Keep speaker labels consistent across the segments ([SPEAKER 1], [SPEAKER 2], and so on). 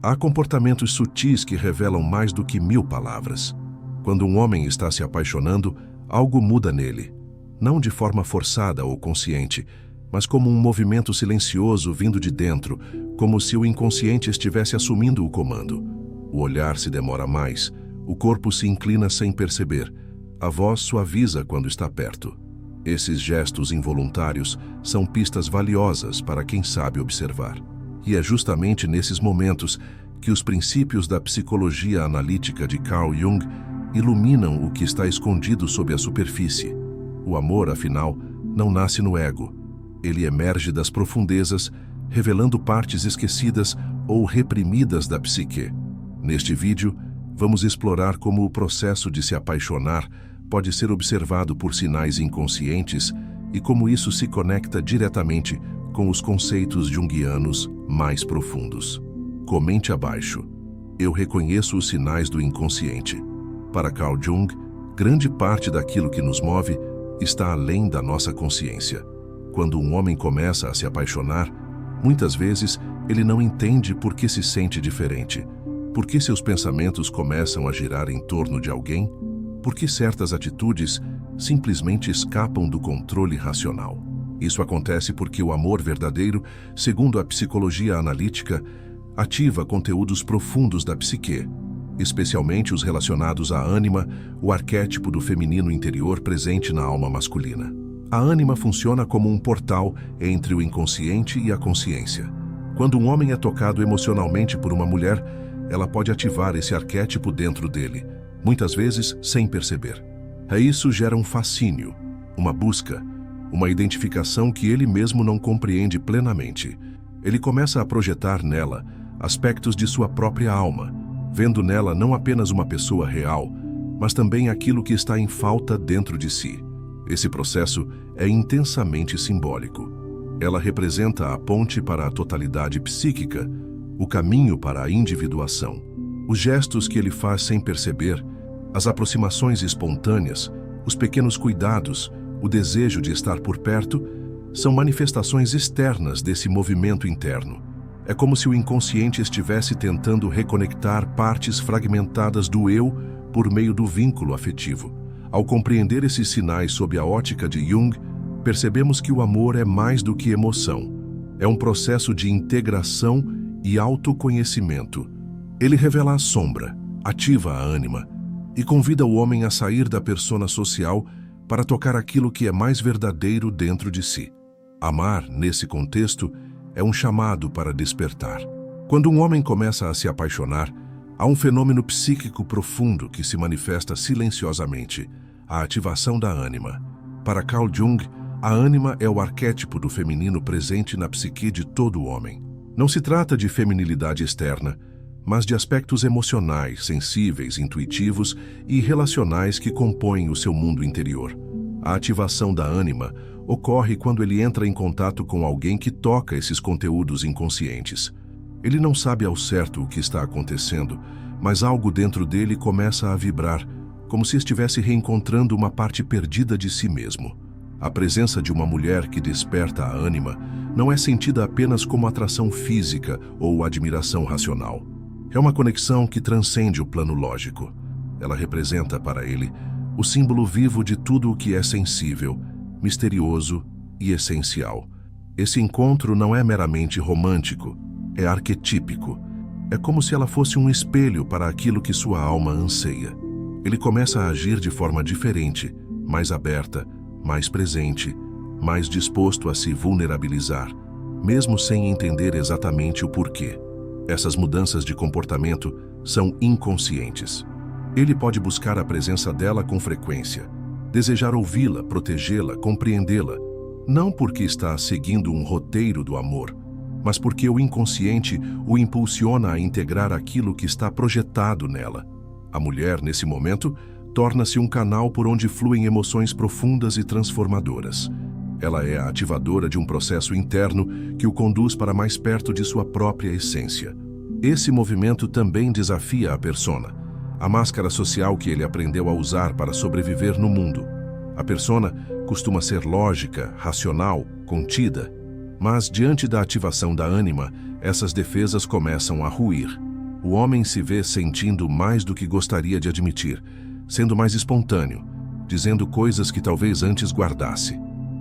[SPEAKER 1] Há comportamentos sutis que revelam mais do que 1000 palavras. Quando um homem está se apaixonando, algo muda nele. Não de forma forçada ou consciente, mas como um movimento silencioso vindo de dentro, como se o inconsciente estivesse assumindo o comando. O olhar se demora mais, o corpo se inclina sem perceber, a voz suaviza quando está perto. Esses gestos involuntários são pistas valiosas para quem sabe observar. E é justamente nesses momentos que os princípios da psicologia analítica de Carl Jung iluminam o que está escondido sob a superfície. O amor, afinal, não nasce no ego. Ele emerge das profundezas, revelando partes esquecidas ou reprimidas da psique. Neste vídeo, vamos explorar como o processo de se apaixonar pode ser observado por sinais inconscientes e como isso se conecta diretamente com os conceitos junguianos mais profundos. Comente abaixo. Eu reconheço os sinais do inconsciente. Para Carl Jung, grande parte daquilo que nos move está além da nossa consciência. Quando um homem começa a se apaixonar, muitas vezes ele não entende por que se sente diferente, por que seus pensamentos começam a girar em torno de alguém, por que certas atitudes simplesmente escapam do controle racional. Isso acontece porque o amor verdadeiro, segundo a psicologia analítica, ativa conteúdos profundos da psique, especialmente os relacionados à ânima, o arquétipo do feminino interior presente na alma masculina. A ânima funciona como um portal entre o inconsciente e a consciência. Quando um homem é tocado emocionalmente por uma mulher, ela pode ativar esse arquétipo dentro dele, muitas vezes sem perceber. Isso gera um fascínio, uma busca, uma identificação que ele mesmo não compreende plenamente. Ele começa a projetar nela aspectos de sua própria alma, vendo nela não apenas uma pessoa real, mas também aquilo que está em falta dentro de si. Esse processo é intensamente simbólico. Ela representa a ponte para a totalidade psíquica, o caminho para a individuação. Os gestos que ele faz sem perceber, as aproximações espontâneas, os pequenos cuidados, o desejo de estar por perto, são manifestações externas desse movimento interno. É como se o inconsciente estivesse tentando reconectar partes fragmentadas do eu por meio do vínculo afetivo. Ao compreender esses sinais sob a ótica de Jung, percebemos que o amor é mais do que emoção. É um processo de integração e autoconhecimento. Ele revela a sombra, ativa a ânima e convida o homem a sair da persona social para tocar aquilo que é mais verdadeiro dentro de si. Amar, nesse contexto, é um chamado para despertar. Quando um homem começa a se apaixonar, há um fenômeno psíquico profundo que se manifesta silenciosamente, a ativação da ânima. Para Carl Jung, a ânima é o arquétipo do feminino presente na psique de todo homem. Não se trata de feminilidade externa, mas de aspectos emocionais, sensíveis, intuitivos e relacionais que compõem o seu mundo interior. A ativação da ânima ocorre quando ele entra em contato com alguém que toca esses conteúdos inconscientes. Ele não sabe ao certo o que está acontecendo, mas algo dentro dele começa a vibrar, como se estivesse reencontrando uma parte perdida de si mesmo. A presença de uma mulher que desperta a ânima não é sentida apenas como atração física ou admiração racional. É uma conexão que transcende o plano lógico. Ela representa para ele o símbolo vivo de tudo o que é sensível, misterioso e essencial. Esse encontro não é meramente romântico, é arquetípico. É como se ela fosse um espelho para aquilo que sua alma anseia. Ele começa a agir de forma diferente, mais aberta, mais presente, mais disposto a se vulnerabilizar, mesmo sem entender exatamente o porquê. Essas mudanças de comportamento são inconscientes. Ele pode buscar a presença dela com frequência, desejar ouvi-la, protegê-la, compreendê-la, não porque está seguindo um roteiro do amor, mas porque o inconsciente o impulsiona a integrar aquilo que está projetado nela. A mulher, nesse momento, torna-se um canal por onde fluem emoções profundas e transformadoras. Ela é a ativadora de um processo interno que o conduz para mais perto de sua própria essência. Esse movimento também desafia a persona, a máscara social que ele aprendeu a usar para sobreviver no mundo. A persona costuma ser lógica, racional, contida, mas diante da ativação da ânima, essas defesas começam a ruir. O homem se vê sentindo mais do que gostaria de admitir, sendo mais espontâneo, dizendo coisas que talvez antes guardasse.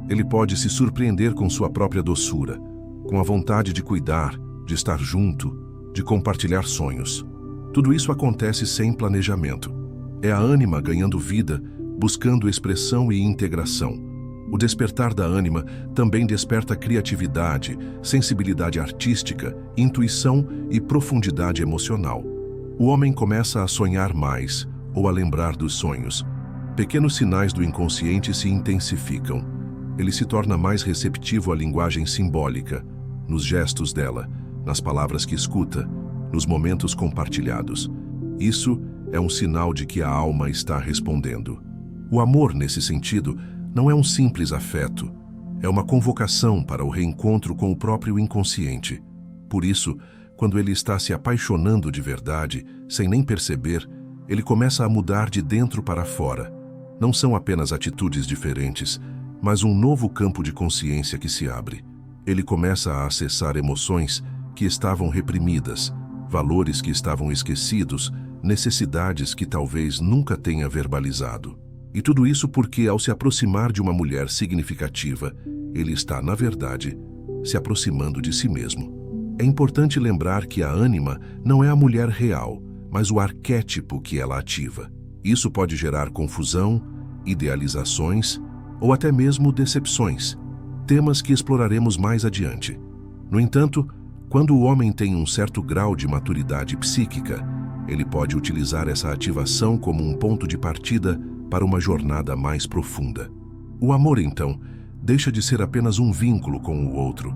[SPEAKER 1] Ele pode se surpreender com sua própria doçura, com a vontade de cuidar, de estar junto, de compartilhar sonhos. Tudo isso acontece sem planejamento. É a ânima ganhando vida, buscando expressão e integração. O despertar da ânima também desperta criatividade, sensibilidade artística, intuição e profundidade emocional. O homem começa a sonhar mais, ou a lembrar dos sonhos. Pequenos sinais do inconsciente se intensificam. Ele se torna mais receptivo à linguagem simbólica, nos gestos dela, nas palavras que escuta, nos momentos compartilhados. Isso é um sinal de que a alma está respondendo. O amor, nesse sentido, não é um simples afeto. É uma convocação para o reencontro com o próprio inconsciente. Por isso, quando ele está se apaixonando de verdade, sem nem perceber, ele começa a mudar de dentro para fora. Não são apenas atitudes diferentes, mas um novo campo de consciência que se abre. Ele começa a acessar emoções que estavam reprimidas, valores que estavam esquecidos, necessidades que talvez nunca tenha verbalizado. E tudo isso porque, ao se aproximar de uma mulher significativa, ele está, na verdade, se aproximando de si mesmo. É importante lembrar que a ânima não é a mulher real, mas o arquétipo que ela ativa. Isso pode gerar confusão, idealizações ou até mesmo decepções, temas que exploraremos mais adiante. No entanto, quando o homem tem um certo grau de maturidade psíquica, ele pode utilizar essa ativação como um ponto de partida para uma jornada mais profunda. O amor, então, deixa de ser apenas um vínculo com o outro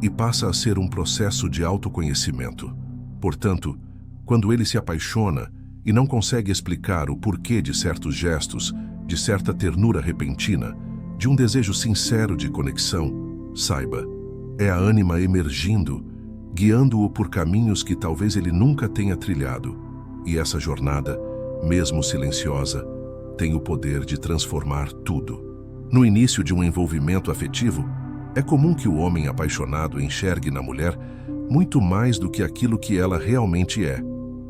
[SPEAKER 1] e passa a ser um processo de autoconhecimento. Portanto, quando ele se apaixona e não consegue explicar o porquê de certos gestos, de certa ternura repentina, de um desejo sincero de conexão, saiba, é a ânima emergindo, guiando-o por caminhos que talvez ele nunca tenha trilhado. E essa jornada, mesmo silenciosa, tem o poder de transformar tudo. No início de um envolvimento afetivo, é comum que o homem apaixonado enxergue na mulher muito mais do que aquilo que ela realmente é.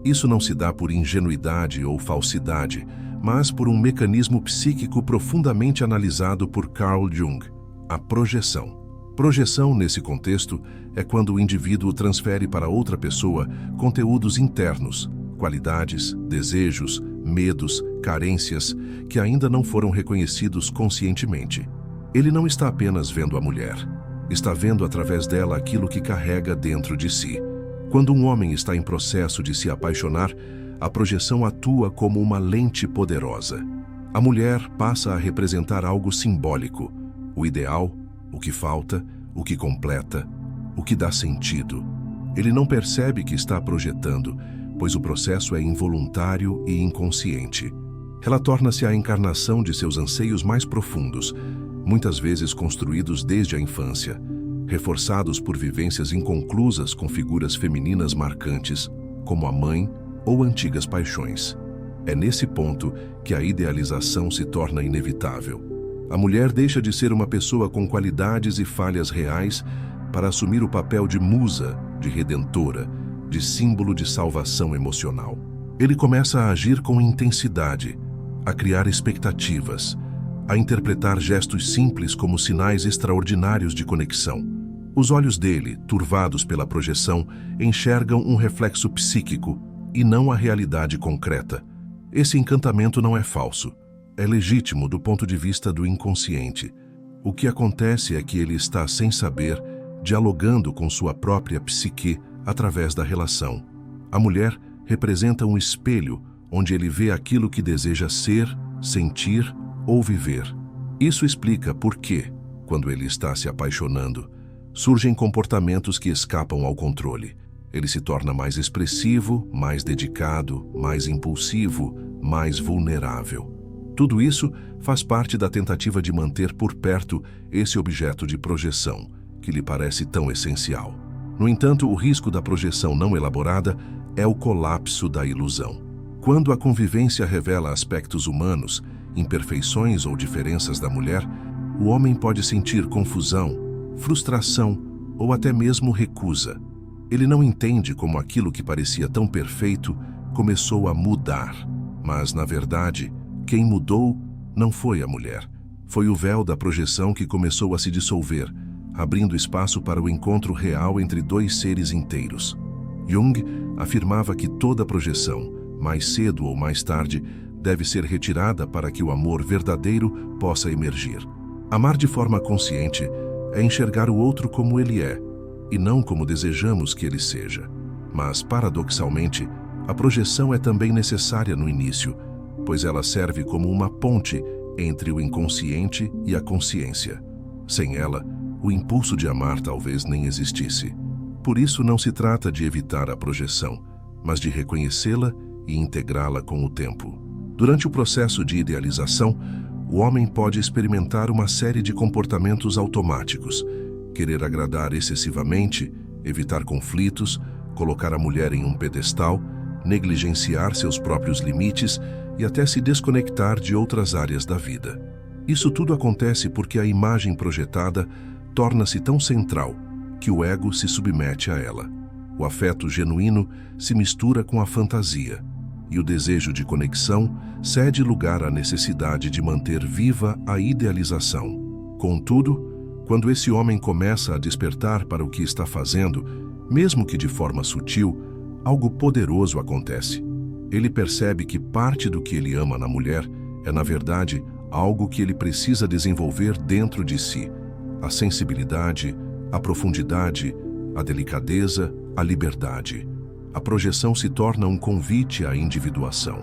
[SPEAKER 1] Isso não se dá por ingenuidade ou falsidade, mas por um mecanismo psíquico profundamente analisado por Carl Jung, a projeção. Projeção, nesse contexto, é quando o indivíduo transfere para outra pessoa conteúdos internos, qualidades, desejos, medos, carências que ainda não foram reconhecidos conscientemente. Ele não está apenas vendo a mulher, está vendo através dela aquilo que carrega dentro de si. Quando um homem está em processo de se apaixonar, a projeção atua como uma lente poderosa. A mulher passa a representar algo simbólico, o ideal, o que falta, o que completa, o que dá sentido. Ele não percebe que está projetando, pois o processo é involuntário e inconsciente. Ela torna-se a encarnação de seus anseios mais profundos, muitas vezes construídos desde a infância, reforçados por vivências inconclusas com figuras femininas marcantes, como a mãe ou antigas paixões. É nesse ponto que a idealização se torna inevitável. A mulher deixa de ser uma pessoa com qualidades e falhas reais para assumir o papel de musa, de redentora, de símbolo de salvação emocional. Ele começa a agir com intensidade, a criar expectativas, a interpretar gestos simples como sinais extraordinários de conexão. Os olhos dele, turvados pela projeção, enxergam um reflexo psíquico e não a realidade concreta. Esse encantamento não é falso. É legítimo do ponto de vista do inconsciente. O que acontece é que ele está, sem saber, dialogando com sua própria psique através da relação. A mulher representa um espelho onde ele vê aquilo que deseja ser, sentir ou viver. Isso explica por que, quando ele está se apaixonando, surgem comportamentos que escapam ao controle. Ele se torna mais expressivo, mais dedicado, mais impulsivo, mais vulnerável. Tudo isso faz parte da tentativa de manter por perto esse objeto de projeção, que lhe parece tão essencial. No entanto, o risco da projeção não elaborada é o colapso da ilusão. Quando a convivência revela aspectos humanos, imperfeições ou diferenças da mulher, o homem pode sentir confusão, frustração ou até mesmo recusa. Ele não entende como aquilo que parecia tão perfeito começou a mudar. Mas, na verdade, quem mudou não foi a mulher. Foi o véu da projeção que começou a se dissolver, abrindo espaço para o encontro real entre dois seres inteiros. Jung afirmava que toda projeção, mais cedo ou mais tarde, deve ser retirada para que o amor verdadeiro possa emergir. Amar de forma consciente é enxergar o outro como ele é, e não como desejamos que ele seja. Mas, paradoxalmente, a projeção é também necessária no início, pois ela serve como uma ponte entre o inconsciente e a consciência. Sem ela, o impulso de amar talvez nem existisse. Por isso, não se trata de evitar a projeção, mas de reconhecê-la e integrá-la com o tempo. Durante o processo de idealização, o homem pode experimentar uma série de comportamentos automáticos: querer agradar excessivamente, evitar conflitos, colocar a mulher em um pedestal, negligenciar seus próprios limites e até se desconectar de outras áreas da vida. Isso tudo acontece porque a imagem projetada torna-se tão central que o ego se submete a ela. O afeto genuíno se mistura com a fantasia, e o desejo de conexão cede lugar à necessidade de manter viva a idealização. Contudo, quando esse homem começa a despertar para o que está fazendo, mesmo que de forma sutil, algo poderoso acontece. Ele percebe que parte do que ele ama na mulher é, na verdade, algo que ele precisa desenvolver dentro de si: a sensibilidade, a profundidade, a delicadeza, a liberdade. A projeção se torna um convite à individuação.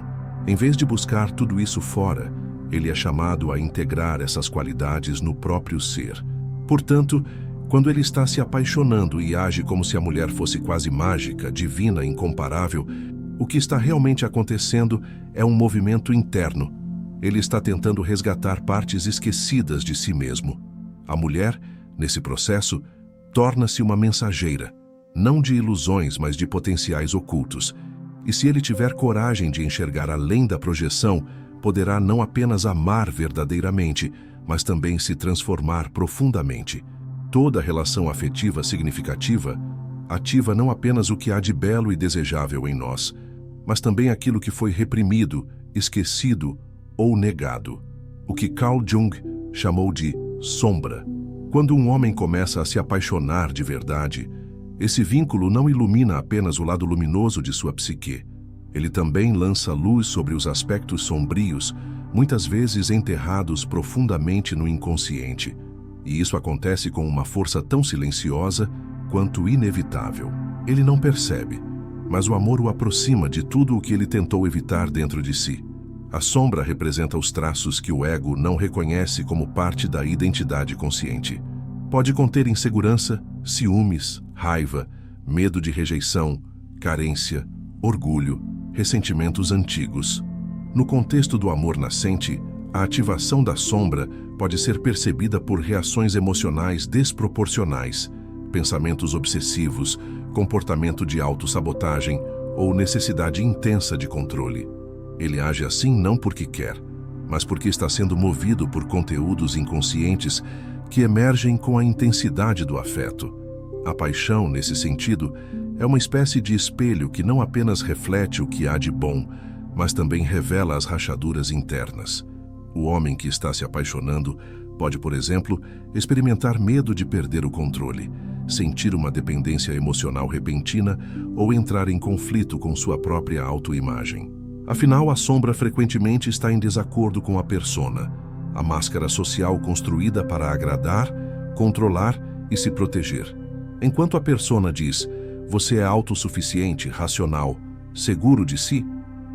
[SPEAKER 1] Em vez de buscar tudo isso fora, ele é chamado a integrar essas qualidades no próprio ser. Portanto, quando ele está se apaixonando e age como se a mulher fosse quase mágica, divina, incomparável, o que está realmente acontecendo é um movimento interno. Ele está tentando resgatar partes esquecidas de si mesmo. A mulher, nesse processo, torna-se uma mensageira, não de ilusões, mas de potenciais ocultos. E se ele tiver coragem de enxergar além da projeção, poderá não apenas amar verdadeiramente, mas também se transformar profundamente. Toda relação afetiva significativa ativa não apenas o que há de belo e desejável em nós, mas também aquilo que foi reprimido, esquecido ou negado. O que Carl Jung chamou de sombra. Quando um homem começa a se apaixonar de verdade, esse vínculo não ilumina apenas o lado luminoso de sua psique. Ele também lança luz sobre os aspectos sombrios, muitas vezes enterrados profundamente no inconsciente. E isso acontece com uma força tão silenciosa quanto inevitável. Ele não percebe, mas o amor o aproxima de tudo o que ele tentou evitar dentro de si. A sombra representa os traços que o ego não reconhece como parte da identidade consciente. Pode conter insegurança, ciúmes, raiva, medo de rejeição, carência, orgulho, ressentimentos antigos. No contexto do amor nascente, a ativação da sombra pode ser percebida por reações emocionais desproporcionais, pensamentos obsessivos, comportamento de autossabotagem ou necessidade intensa de controle. Ele age assim não porque quer, mas porque está sendo movido por conteúdos inconscientes que emergem com a intensidade do afeto. A paixão, nesse sentido, é uma espécie de espelho que não apenas reflete o que há de bom, mas também revela as rachaduras internas. O homem que está se apaixonando pode, por exemplo, experimentar medo de perder o controle, sentir uma dependência emocional repentina ou entrar em conflito com sua própria autoimagem. Afinal, a sombra frequentemente está em desacordo com a persona, a máscara social construída para agradar, controlar e se proteger. Enquanto a persona diz: "Você é autossuficiente, racional, seguro de si",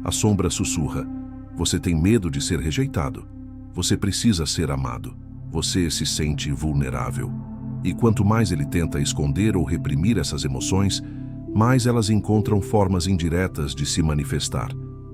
[SPEAKER 1] a sombra sussurra: "Você tem medo de ser rejeitado. Você precisa ser amado. Você se sente vulnerável." E quanto mais ele tenta esconder ou reprimir essas emoções, mais elas encontram formas indiretas de se manifestar,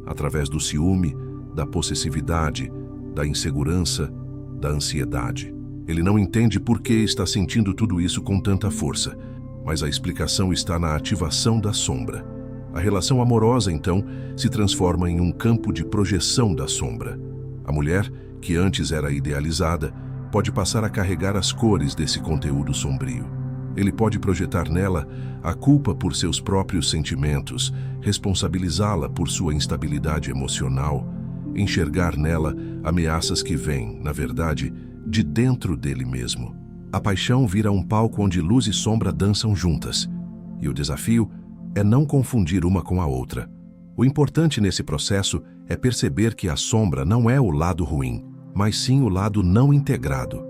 [SPEAKER 1] através do ciúme, da possessividade, da insegurança, da ansiedade. Ele não entende por que está sentindo tudo isso com tanta força, mas a explicação está na ativação da sombra. A relação amorosa, então, se transforma em um campo de projeção da sombra. A mulher, que antes era idealizada, pode passar a carregar as cores desse conteúdo sombrio. Ele pode projetar nela a culpa por seus próprios sentimentos, responsabilizá-la por sua instabilidade emocional, enxergar nela ameaças que vêm, na verdade, de dentro dele mesmo. A paixão vira um palco onde luz e sombra dançam juntas, e o desafio é não confundir uma com a outra. O importante nesse processo é perceber que a sombra não é o lado ruim, mas sim o lado não integrado.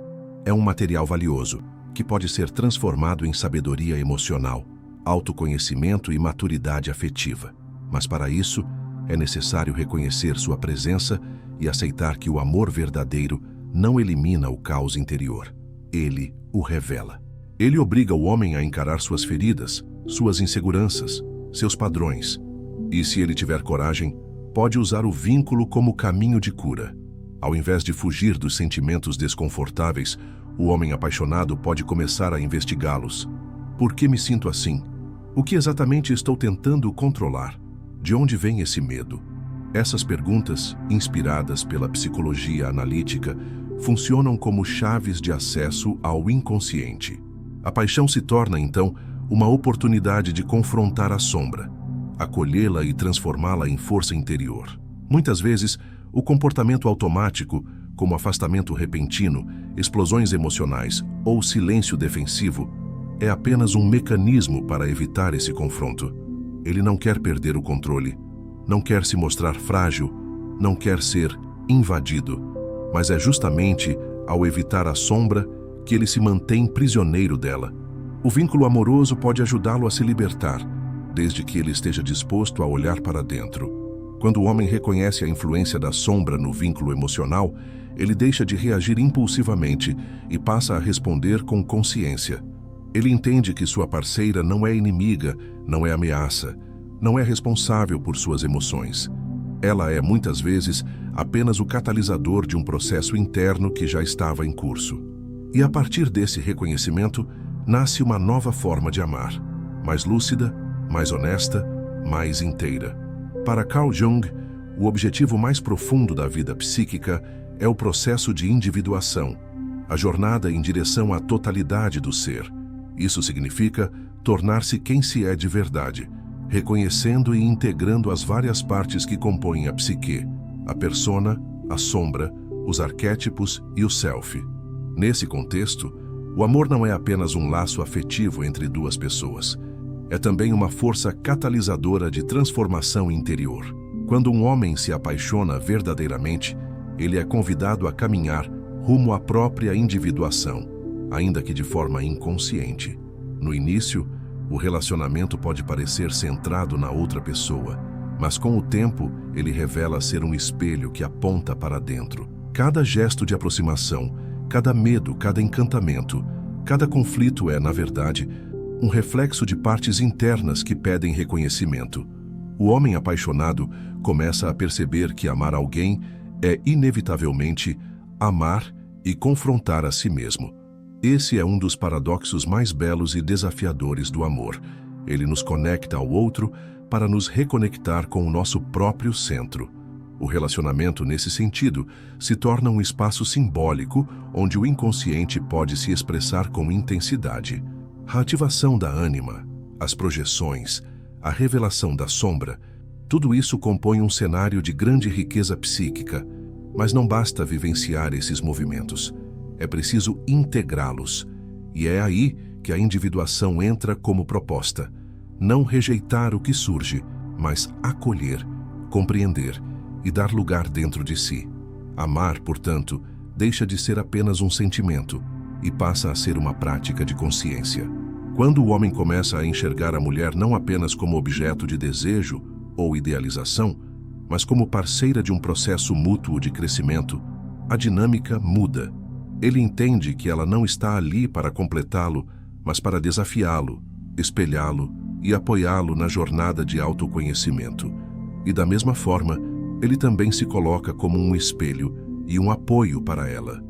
[SPEAKER 1] É um material valioso, que pode ser transformado em sabedoria emocional, autoconhecimento e maturidade afetiva. Mas para isso, é necessário reconhecer sua presença e aceitar que o amor verdadeiro não elimina o caos interior. Ele o revela. Ele obriga o homem a encarar suas feridas, suas inseguranças, seus padrões. E se ele tiver coragem, pode usar o vínculo como caminho de cura. Ao invés de fugir dos sentimentos desconfortáveis, o homem apaixonado pode começar a investigá-los. Por que me sinto assim? O que exatamente estou tentando controlar? De onde vem esse medo? Essas perguntas, inspiradas pela psicologia analítica, funcionam como chaves de acesso ao inconsciente. A paixão se torna, então, uma oportunidade de confrontar a sombra, acolhê-la e transformá-la em força interior. Muitas vezes, o comportamento automático, como afastamento repentino, explosões emocionais ou silêncio defensivo, é apenas um mecanismo para evitar esse confronto. Ele não quer perder o controle, não quer se mostrar frágil, não quer ser invadido, mas é justamente ao evitar a sombra que ele se mantém prisioneiro dela. O vínculo amoroso pode ajudá-lo a se libertar, desde que ele esteja disposto a olhar para dentro. Quando o homem reconhece a influência da sombra no vínculo emocional, ele deixa de reagir impulsivamente e passa a responder com consciência. Ele entende que sua parceira não é inimiga, não é ameaça, não é responsável por suas emoções. Ela é, muitas vezes, apenas o catalisador de um processo interno que já estava em curso. E a partir desse reconhecimento, nasce uma nova forma de amar, mais lúcida, mais honesta, mais inteira. Para Carl Jung, o objetivo mais profundo da vida psíquica é o processo de individuação, a jornada em direção à totalidade do ser. Isso significa tornar-se quem se é de verdade, reconhecendo e integrando as várias partes que compõem a psique, a persona, a sombra, os arquétipos e o self. Nesse contexto, o amor não é apenas um laço afetivo entre duas pessoas. É também uma força catalisadora de transformação interior. Quando um homem se apaixona verdadeiramente, ele é convidado a caminhar rumo à própria individuação, ainda que de forma inconsciente. No início, o relacionamento pode parecer centrado na outra pessoa, mas com o tempo, ele revela ser um espelho que aponta para dentro. Cada gesto de aproximação, cada medo, cada encantamento, cada conflito é, na verdade, um reflexo de partes internas que pedem reconhecimento. O homem apaixonado começa a perceber que amar alguém é, inevitavelmente, amar e confrontar a si mesmo. Esse é um dos paradoxos mais belos e desafiadores do amor. Ele nos conecta ao outro para nos reconectar com o nosso próprio centro. O relacionamento, nesse sentido, se torna um espaço simbólico onde o inconsciente pode se expressar com intensidade. A ativação da ânima, as projeções, a revelação da sombra, tudo isso compõe um cenário de grande riqueza psíquica, mas não basta vivenciar esses movimentos. É preciso integrá-los. E é aí que a individuação entra como proposta. Não rejeitar o que surge, mas acolher, compreender e dar lugar dentro de si. Amar, portanto, deixa de ser apenas um sentimento e passa a ser uma prática de consciência. Quando o homem começa a enxergar a mulher não apenas como objeto de desejo ou idealização, mas como parceira de um processo mútuo de crescimento, a dinâmica muda. Ele entende que ela não está ali para completá-lo, mas para desafiá-lo, espelhá-lo e apoiá-lo na jornada de autoconhecimento. E da mesma forma, ele também se coloca como um espelho e um apoio para ela.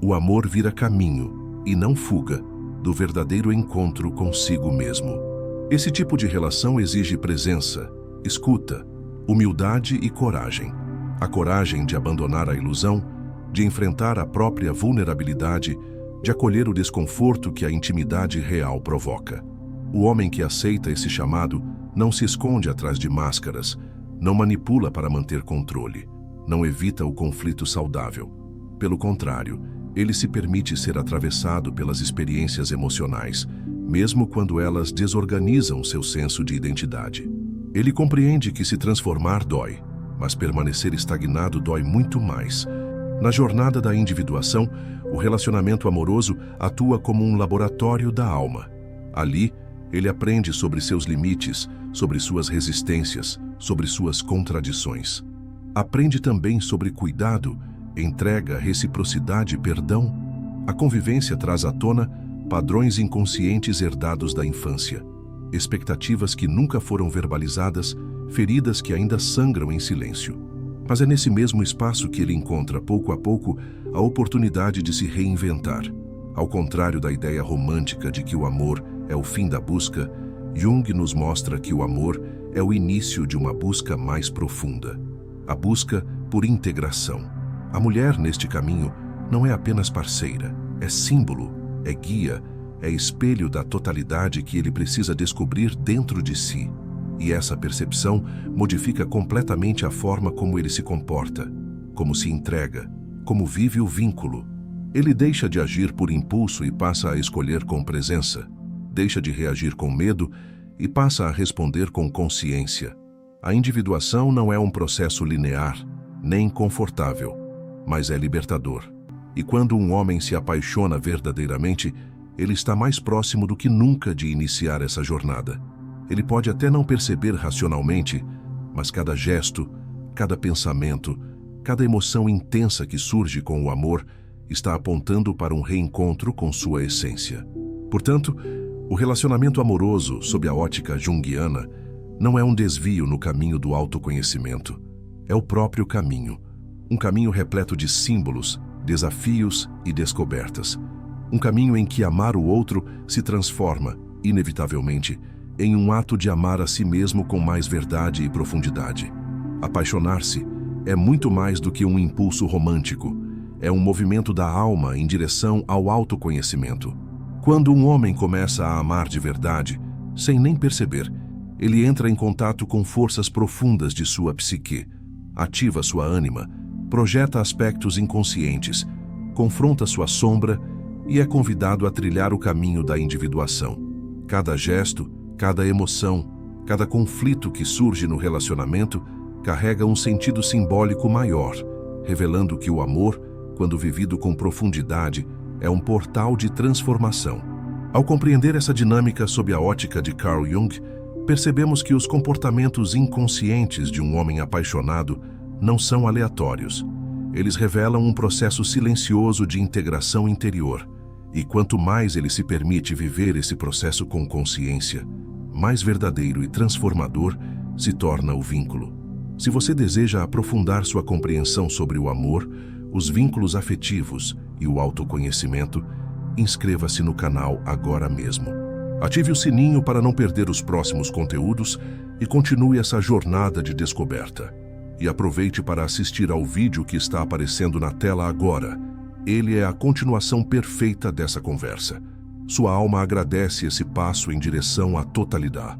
[SPEAKER 1] O amor vira caminho, e não fuga, do verdadeiro encontro consigo mesmo. Esse tipo de relação exige presença, escuta, humildade e coragem. A coragem de abandonar a ilusão, de enfrentar a própria vulnerabilidade, de acolher o desconforto que a intimidade real provoca. O homem que aceita esse chamado não se esconde atrás de máscaras, não manipula para manter controle, não evita o conflito saudável. Pelo contrário, ele se permite ser atravessado pelas experiências emocionais, mesmo quando elas desorganizam seu senso de identidade. Ele compreende que se transformar dói, mas permanecer estagnado dói muito mais. Na jornada da individuação, o relacionamento amoroso atua como um laboratório da alma. Ali, ele aprende sobre seus limites, sobre suas resistências, sobre suas contradições. Aprende também sobre cuidado, entrega, reciprocidade e perdão. A convivência traz à tona padrões inconscientes herdados da infância, expectativas que nunca foram verbalizadas, feridas que ainda sangram em silêncio. Mas é nesse mesmo espaço que ele encontra, pouco a pouco, a oportunidade de se reinventar. Ao contrário da ideia romântica de que o amor é o fim da busca, Jung nos mostra que o amor é o início de uma busca mais profunda. A busca por integração. A mulher, neste caminho, não é apenas parceira, é símbolo, é guia, é espelho da totalidade que ele precisa descobrir dentro de si. E essa percepção modifica completamente a forma como ele se comporta, como se entrega, como vive o vínculo. Ele deixa de agir por impulso e passa a escolher com presença. Deixa de reagir com medo e passa a responder com consciência. A individuação não é um processo linear, nem confortável, mas é libertador. E quando um homem se apaixona verdadeiramente, ele está mais próximo do que nunca de iniciar essa jornada. Ele pode até não perceber racionalmente, mas cada gesto, cada pensamento, cada emoção intensa que surge com o amor está apontando para um reencontro com sua essência. Portanto, o relacionamento amoroso, sob a ótica junguiana, não é um desvio no caminho do autoconhecimento. É o próprio caminho. Um caminho repleto de símbolos, desafios e descobertas. Um caminho em que amar o outro se transforma, inevitavelmente, em um ato de amar a si mesmo com mais verdade e profundidade. Apaixonar-se é muito mais do que um impulso romântico. É um movimento da alma em direção ao autoconhecimento. Quando um homem começa a amar de verdade, sem nem perceber, ele entra em contato com forças profundas de sua psique, ativa sua ânima, projeta aspectos inconscientes, confronta sua sombra e é convidado a trilhar o caminho da individuação. Cada gesto, cada emoção, cada conflito que surge no relacionamento carrega um sentido simbólico maior, revelando que o amor, quando vivido com profundidade, é um portal de transformação. Ao compreender essa dinâmica sob a ótica de Carl Jung, percebemos que os comportamentos inconscientes de um homem apaixonado não são aleatórios. Eles revelam um processo silencioso de integração interior, e quanto mais ele se permite viver esse processo com consciência, mais verdadeiro e transformador se torna o vínculo. Se você deseja aprofundar sua compreensão sobre o amor, os vínculos afetivos e o autoconhecimento, inscreva-se no canal agora mesmo. Ative o sininho para não perder os próximos conteúdos e continue essa jornada de descoberta. E aproveite para assistir ao vídeo que está aparecendo na tela agora. Ele é a continuação perfeita dessa conversa. Sua alma agradece esse passo em direção à totalidade.